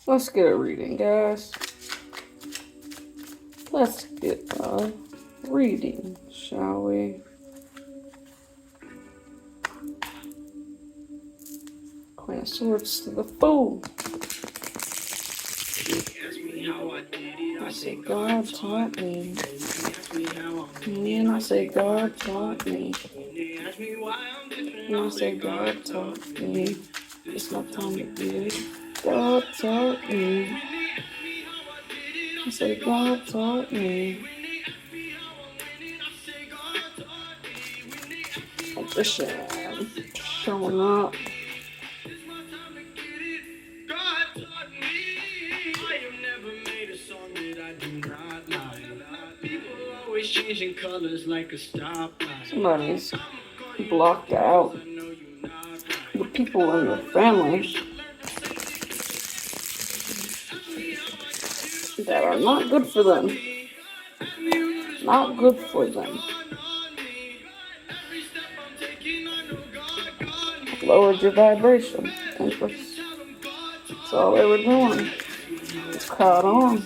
Let's get a reading, guys. Let's get a reading, shall we? Queen of Swords to the Fool. I say God taught me. And I say God taught me. And I say God taught me. It's my time to get it. God taught me. I say God taught me. Audition. Showing up. Changing colors like a stoplight. Somebody's blocked out the people in their family that are not good for them. Not good for them. Lowered your vibration. Empress. That's all they were doing. It's caught on.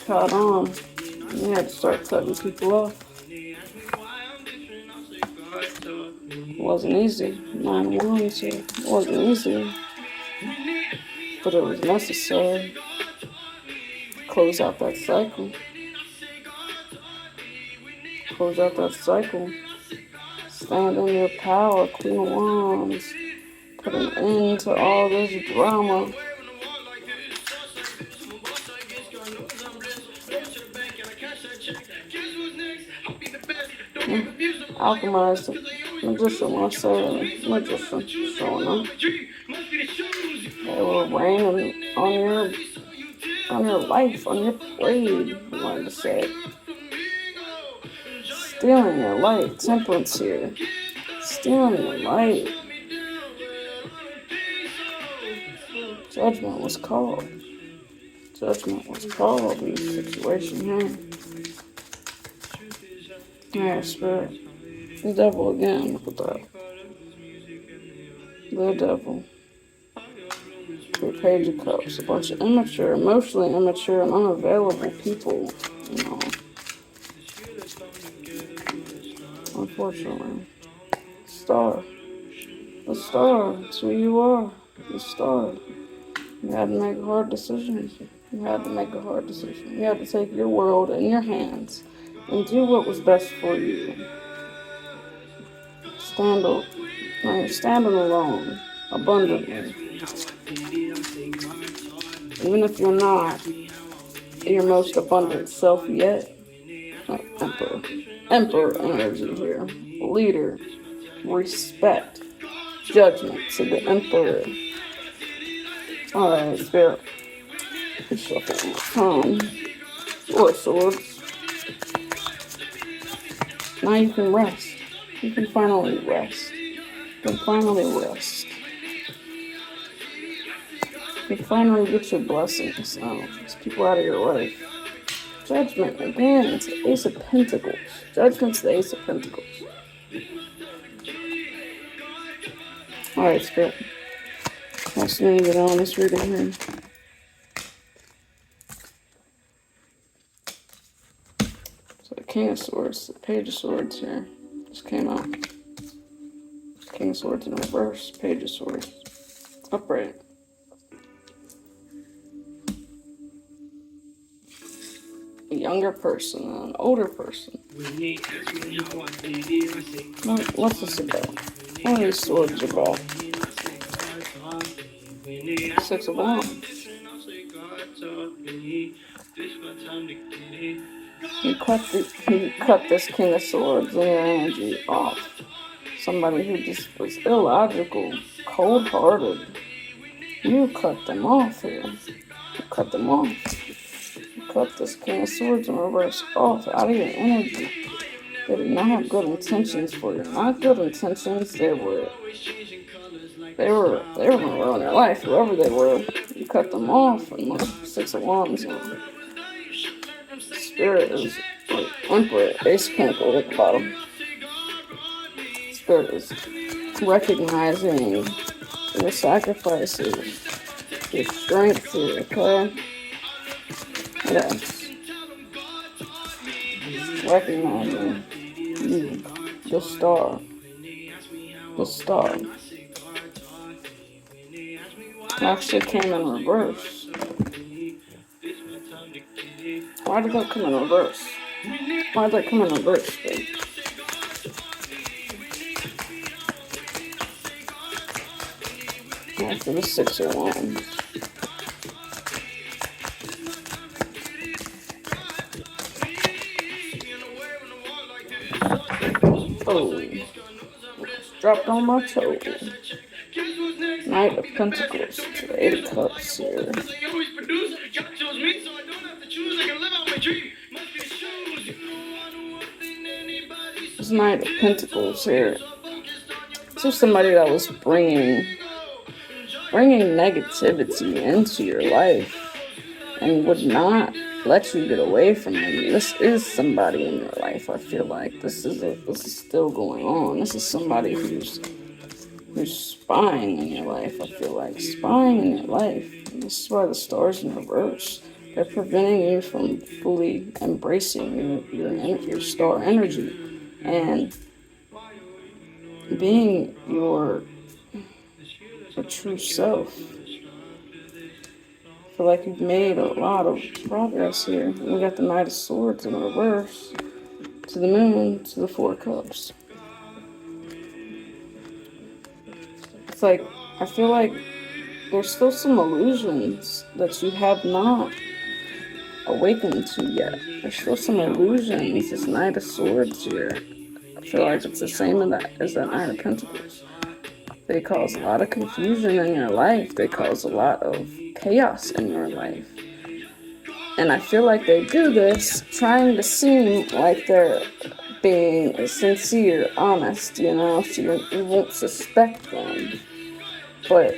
Caught on. You had to start cutting people off. It wasn't easy. 9-1, so it wasn't easy. But it was necessary to close out that cycle. Close out that cycle. Stand in your power, Queen of Wands. Put an end to all this drama. Alchemized magician, when I say magician, showing up. They will rain on your life, on your blade, I wanted to say. Stealing your light, temperance here. Stealing your light. Judgment was called. Judgment was called in this situation here. Alright, Spirit. The devil again, look at that. The devil. The Page of Cups. A bunch of immature, emotionally immature and unavailable people, you know. Unfortunately. Star. The star. It's who you are. The star. You had to make a hard decision. You had to make a hard decision. You had to take your world in your hands and do what was best for you. Now you're standing alone, abundantly. Even if you're not your most abundant self yet. Emperor energy here. Leader. Respect. Judgment to the Emperor. Alright, Spirit. Shuffle my tongue. Four Swords. Now you can rest. You can finally rest. You can finally rest. You can finally get your blessings. It's people out of your life. Judgment, again, it's the Ace of Pentacles. Judgment's the Ace of Pentacles. Alright, Spirit. Let's need to get on this reading here. So the King of Swords, the Page of Swords here. Just came out. King of Swords in reverse, Page of Swords. Upright. A younger person and an older person. What's this about? What are these swords about? Six of Wands. You cut this King of Swords and your energy off. Somebody who just was illogical, cold-hearted. You cut them off here. You cut them off. You cut this King of Swords in reverse off out of your energy. They did not have good intentions for you. Not good intentions. They were gonna ruin their life. Whoever they were, you cut them off. And the Six of Wands. Spirit is like Emperor, Ace of Pentacles at the bottom. Spirit is recognizing your sacrifices, Your strength here, okay? Yes. Recognizing you, the star. The star. Actually came in reverse. Why did that come in reverse? Why did that come in reverse, babe? After the 6 of Wands. Oh. Dropped on my toe. Knight of Pentacles to the 8 of Cups here. This Knight of Pentacles here. So somebody that was bringing negativity into your life and would not let you get away from them. This is somebody in your life. I feel like this is still going on. This is somebody who's spying in your life. I feel like spying in your life. And this is why the stars in reverse. They're preventing you from fully embracing your star energy and being your true self. I feel like you've made a lot of progress here. We got the Knight of Swords in reverse to the Moon to the 4 of Cups. It's like, I feel like there's still some illusions that you have not awakened to yet. There's still some illusions. This Knight of Swords here. I feel like it's the same as that Knight of Pentacles. They cause a lot of confusion in your life. They cause a lot of chaos in your life. And I feel like they do this trying to seem like they're being sincere, honest, you know, so you won't suspect them. But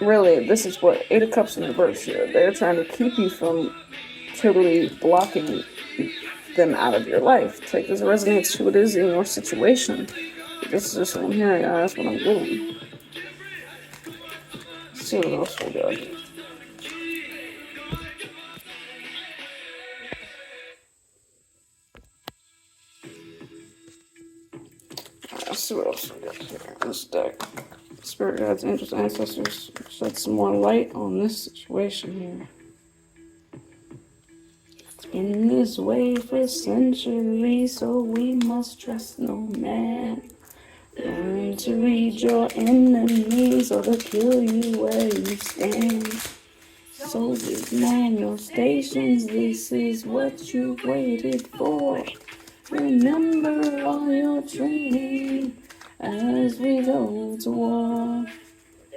really, this is what 8 of Cups in reverse here. They're trying to keep you from totally blocking them out of your life. Take this resonates to what is in your situation. This is just what I'm hearing, that's what I'm doing. Let's see what else we got here. Let's see what else we got here in this deck. Spirit guides, angels, ancestors, shed some more light on this situation here. It's been this way for centuries, so we must trust no man. Learn to read your enemies or they'll kill you where you stand. Soldiers, man your stations, this is what you waited for. Remember all your training as we go to war.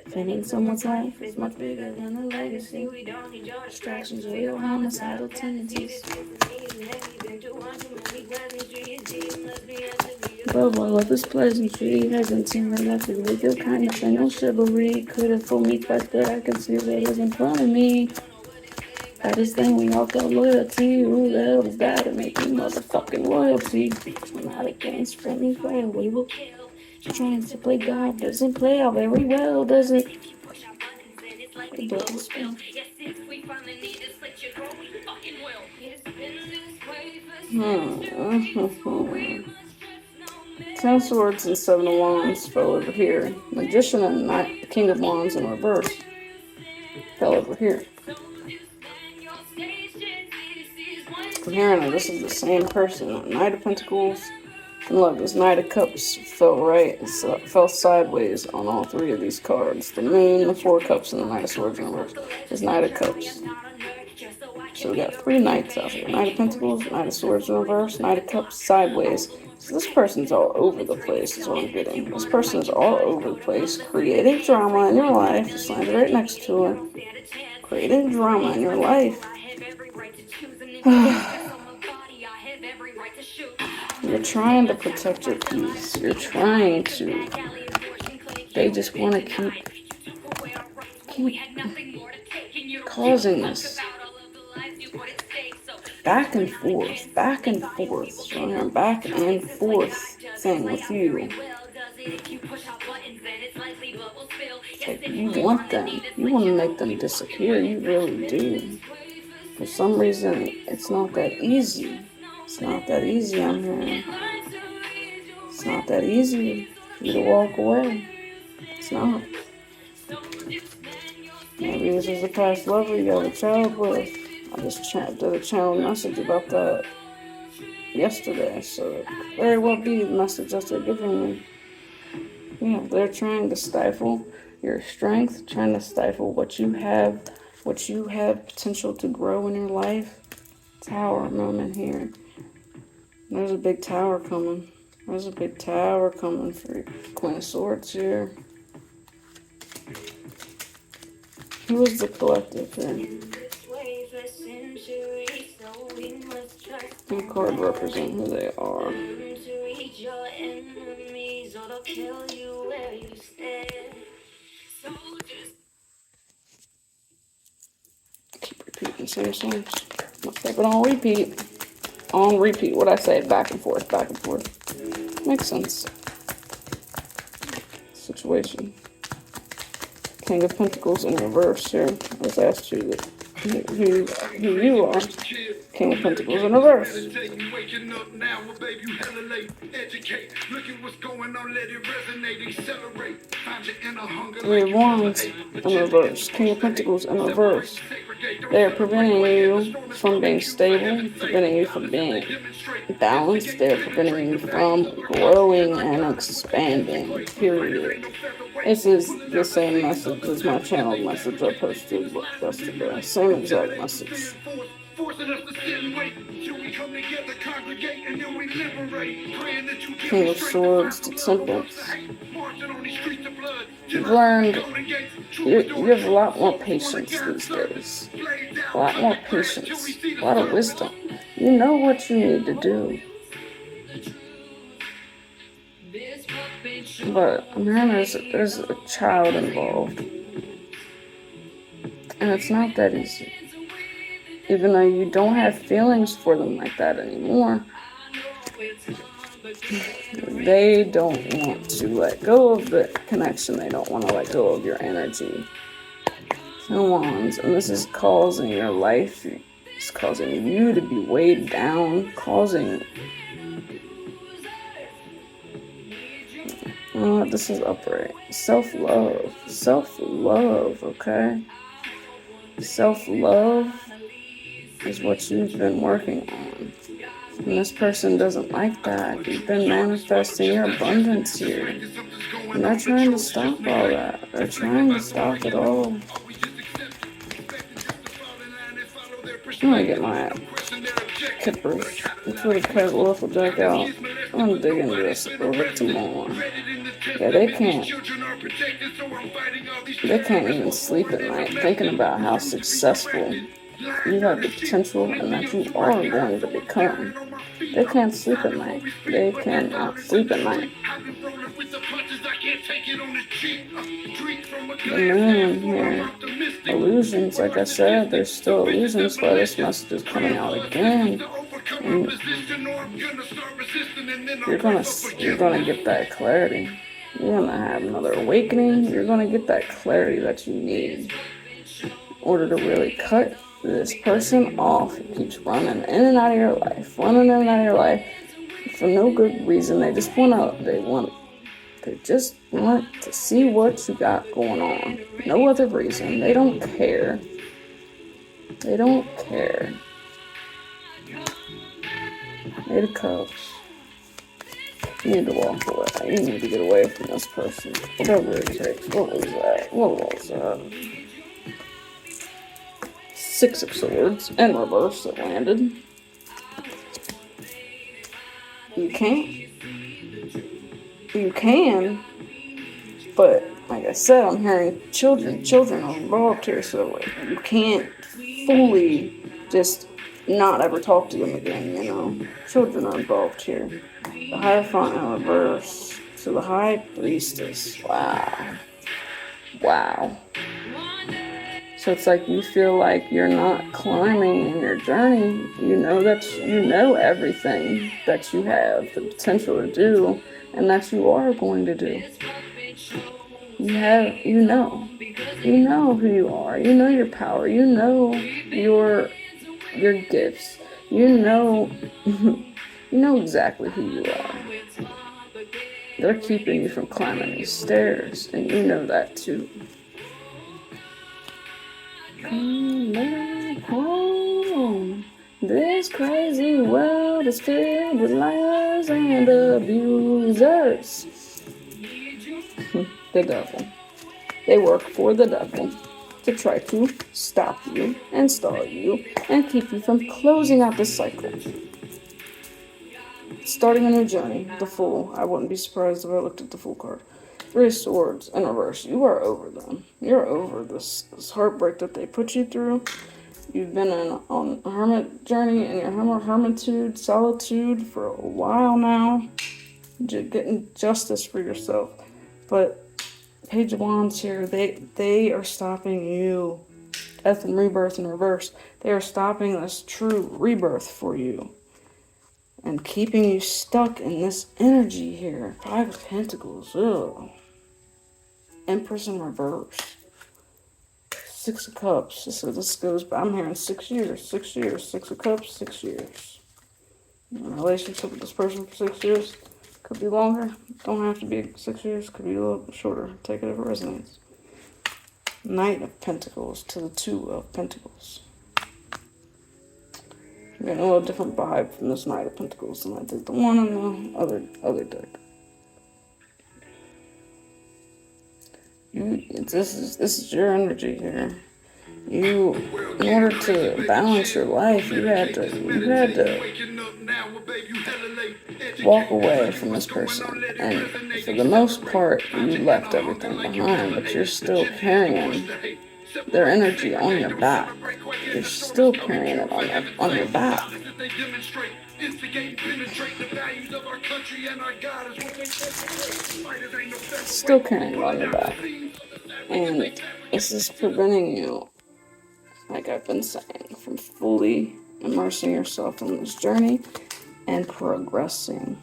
Defending someone's life is much bigger than a legacy. We don't need your distractions or your homicidal tendencies. Above all of this pleasantry, hasn't seen the left with your kindness and no chivalry. Could have fooled me, but I can see what is in front of me. Baddest thing we all got loyalty. Who the hell is that to make me motherfucking royalty? I'm not against friendly fire, we will kill. Trying to play God doesn't play out very well, does it? It doesn't spin. Ten of Swords and 7 of Wands fell over here. Magician and King of Wands in reverse fell over here. I'm hearing that this is the same person. Knight of Pentacles. And look, this Knight of Cups fell sideways on all 3 of these cards. The Moon, the 4 of Cups, and the Knight of Swords in reverse. This Knight of Cups. So we got 3 Knights out here. Knight of Pentacles, Knight of Swords in reverse, Knight of Cups sideways. So this person's all over the place is what I'm getting. This person's all over the place, creating drama in your life. Just land right next to her. Creating drama in your life. You're trying to protect your peace. You're trying to. They just want to keep causing this back and forth. So I'm back and forth thing with you. Like You want them. You want to make them disappear. You really do. For some reason, it's not that easy. It's not that easy, I'm hearing. It's not that easy for you to walk away. It's not. Maybe this is a past lover you have a child with. I just did a channel message about that yesterday, so it could very well be the message that they're giving me. Yeah, they're trying to stifle your strength, trying to stifle what you have potential to grow in your life. Tower moment here. There's a big tower coming. There's a big tower coming for Queen of Swords here. Who is the collective here? The card represent who they are. Keep repeating same songs. Let's keep it on repeat. On repeat. What I say, back and forth, back and forth. Makes sense. Situation. King of Pentacles in reverse here. Let's ask you who you are. King of Pentacles in reverse. Three of Wands in reverse. King of Pentacles in reverse. They are preventing you from being stable, preventing you from being balanced. They are preventing you from growing and expanding, period. This is the same message as my channel message I posted yesterday. Same exact message. King of Swords to Temples. You've learned you have a lot more patience these days. A lot more patience. A lot of wisdom. You know what you need to do. But I'm hearing there's a child involved. And it's not that easy. Even though you don't have feelings for them like that anymore, they don't want to let go of the connection. They don't want to let go of your energy. No one's, and this is causing your life, it's causing you to be weighed down, causing... this is upright. Self-love. Self-love, okay? Self-love is what you've been working on. And this person doesn't like that. You've been manifesting your abundance here. And they're trying to stop all that. They're trying to stop it all. I'm gonna get my Kippers. Before the card Oracle deck out. I'm gonna dig into this a little bit more. Yeah, they can't even sleep at night thinking about how successful you have the potential and that you are going to become. They can't sleep at night. They cannot sleep at night. The moon here. Illusions, like I said, there's still illusions, but this message is coming out again. And you're gonna get that clarity. You're gonna have another awakening. You're gonna get that clarity that you need in order to really cut this person off who keeps running in and out of your life, for no good reason. They just want to see what you got going on. No other reason. They don't care. They don't care. Eight of Cups. You need to walk away. You need to get away from this person. Whatever it takes. What was that? What was that? Six of Swords in reverse that landed. You can't. You can, but like I said, I'm hearing children are involved here, so you can't fully just not ever talk to them again, you know. Children are involved here. The Hierophant in reverse. So the High Priestess. Wow. So it's like you feel like you're not climbing in your journey. You know everything that you have the potential to do and that you are going to do. You know. You know who you are. You know your power. You know your gifts. You know you know exactly who you are. They're keeping you from climbing these stairs, and you know that too. Come back home. This crazy world is filled with liars and abusers. The devil. They work for the devil to try to stop you and stall you and keep you from closing out this cycle. Starting a new journey, the Fool. I wouldn't be surprised if I looked at the Fool card. Three of Swords in reverse. You are over them. You're over this heartbreak that they put you through. You've been on a hermit journey in your hermitude, solitude for a while now. Getting justice for yourself. But Page of Wands here, they are stopping you. Death and rebirth in reverse. They are stopping this true rebirth for you. And keeping you stuck in this energy here. Five of Pentacles. Ugh. Empress in reverse. Six of Cups. So this goes, I'm hearing 6 years. 6 years. Six of Cups, 6 years. In a relationship with this person for 6 years. Could be longer. Don't have to be 6 years. Could be a little shorter. Take it if it resonates. Knight of Pentacles to the Two of Pentacles. I'm getting a little different vibe from this Knight of Pentacles than I did the one in the other deck. This is your energy here. You, in order to balance your life, you had to walk away from this person, and for the most part, you left everything behind. But you're still carrying their energy on your back. You're still carrying it on your back. Still carrying it on your back. And this is preventing you, like I've been saying, from fully immersing yourself in this journey and progressing,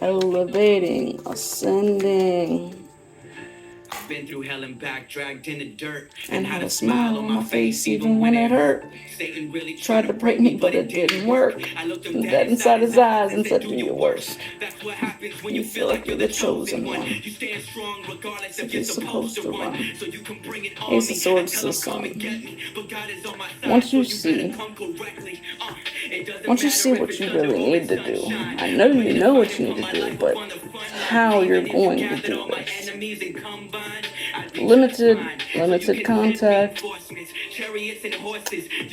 elevating, ascending. Been through hell and back, dragged in the dirt, and had a smile on my face even when it hurt. Satan really tried to break me, but it didn't work. I looked him dead inside his eyes and said, do your worst. That's what happens when you feel like you're the chosen one. You stand strong regardless if you're supposed to run. So you can bring it on. Ace of Swords to the Sun. Once you see what you really need to do, I know you know what you need to do, but how you're going to do this. Limited contact.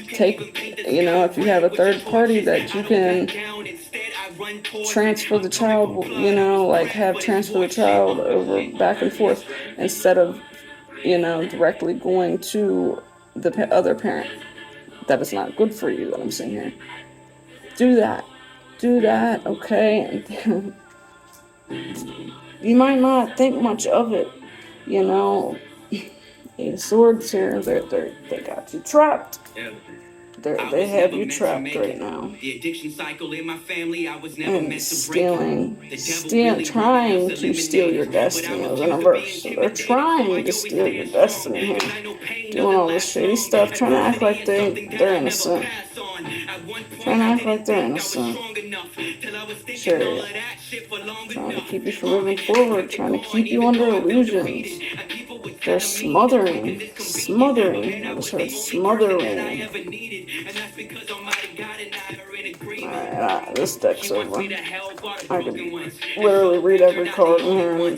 Take, if you have a third party that you can transfer the child, have transfer the child over back and forth instead of, directly going to the other parent. That is not good for you, that I'm saying here. Do that, okay? You might not think much of it, Eight of Swords here, they got you trapped. They have you trapped right now. The addiction cycle in my family, I was never meant to break. Trying to steal your destiny in reverse. So they're trying to steal your destiny here. Doing all this shady stuff, trying to act like they're innocent. Trying to keep you from moving forward, trying to keep you under illusions. They're smothering. I just heard smothering. Alright, this deck's over. I could literally read every card in here and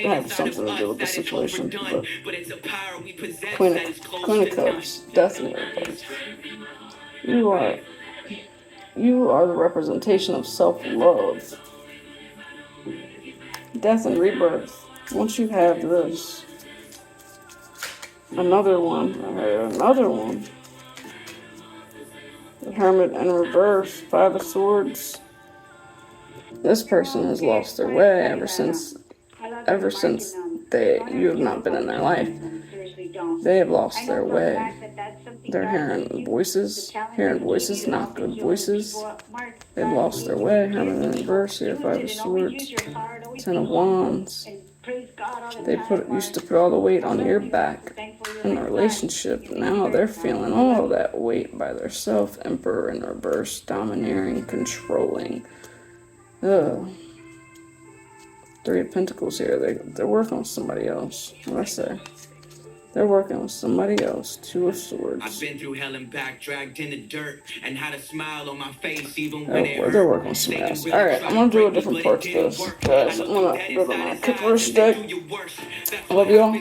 have something to do with the situation. But Queen of Cups, Death in reverse. You are the representation of self-love. Death and rebirth. Once you have this, another one. The Hermit in reverse, Five of Swords. This person has lost their way ever since you have not been in their life. They have lost their way. They're hearing voices, not good voices. They've lost their way. Hermit in reverse here, Five of Swords, Ten of Wands. They used to put all the weight on your back. in a relationship. Now they're feeling all that weight by themselves. Emperor in reverse, domineering, controlling. Ugh. Three of Pentacles here. They're working with somebody else. What I say? They're working with somebody else. Two of Swords. I've been through hell and back, dragged in the dirt, and had a smile on my face even when they're working with somebody else. Alright, I'm gonna do a different part to this. Guys, I'm gonna go to my Kipper's deck. I love y'all.